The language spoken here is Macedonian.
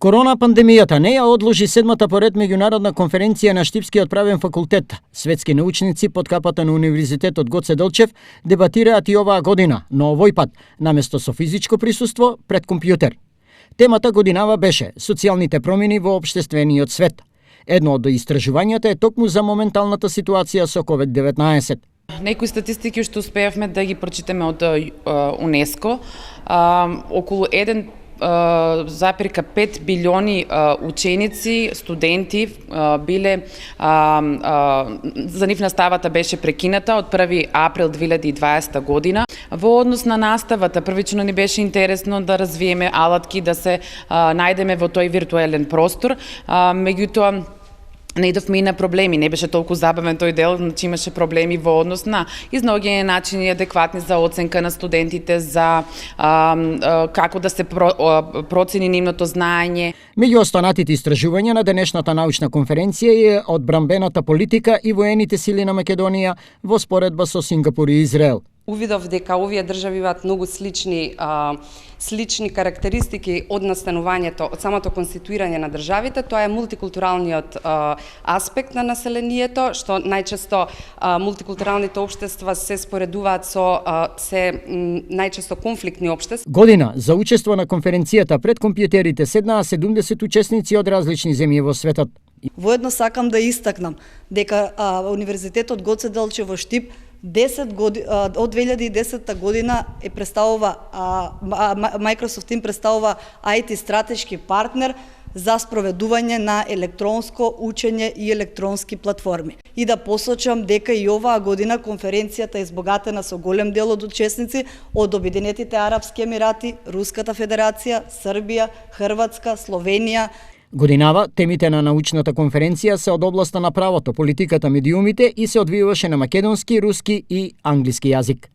Корона пандемијата не ја одложи седмата поред меѓународна конференција на Штипскиот правен факултет. Светски научници под капата на Универзитетот Гоце Делчев дебатираат и оваа година, но овој пат наместо со физичко присуство пред компјутер. Темата годинава беше социјалните промени во општествениот свет. Едно од истражувањата е токму за моменталната ситуација со COVID-19. Некои статистики што успеавме да ги прочитаме од УНЕСКО, околу 1,5 билиони ученици, студенти биле за нив наставата беше прекината од 1 април 2020 година. Во однос на наставата, првично ни беше интересно да развиеме алатки, да се најдеме во тој виртуелен простор, меѓутоа наидовме и на проблеми, не беше толку забавен тој дел, значи имаше проблеми во однос на изнаоѓање начини адекватни за оценка на студентите, за како да се процени нивното знаење. Меѓу останатите истражувања на денешната научна конференција е одбранбената политика и воените сили на Македонија во споредба со Сингапур и Израел. Увидов дека овие држави имаат многу слични карактеристики од настанувањето, од самото конституирање на државите. Тоа е мултикултуралниот аспект на населението, што најчесто мултикултуралните општества се споредуваат со најчесто конфликтни општества. Година за учество на конференцијата пред компјутерите седнаа 70 учесници од различни земји во светот. Воедно сакам да истакнам дека Универзитетот Гоце Делчев во Штип од 2010 година представува Microsoft им представува IT стратешки партнер за спроведување на електронско учење и електронски платформи. И да посочам дека и оваа година конференцијата е избогатена со голем дел од учесници од Обединетите Арапски Емирати, Руската Федерација, Србија, Хрватска, Словенија. Годинава темите на научната конференција се од областа на правото, политиката, медиумите и се одвиваше на македонски, руски и англиски јазик.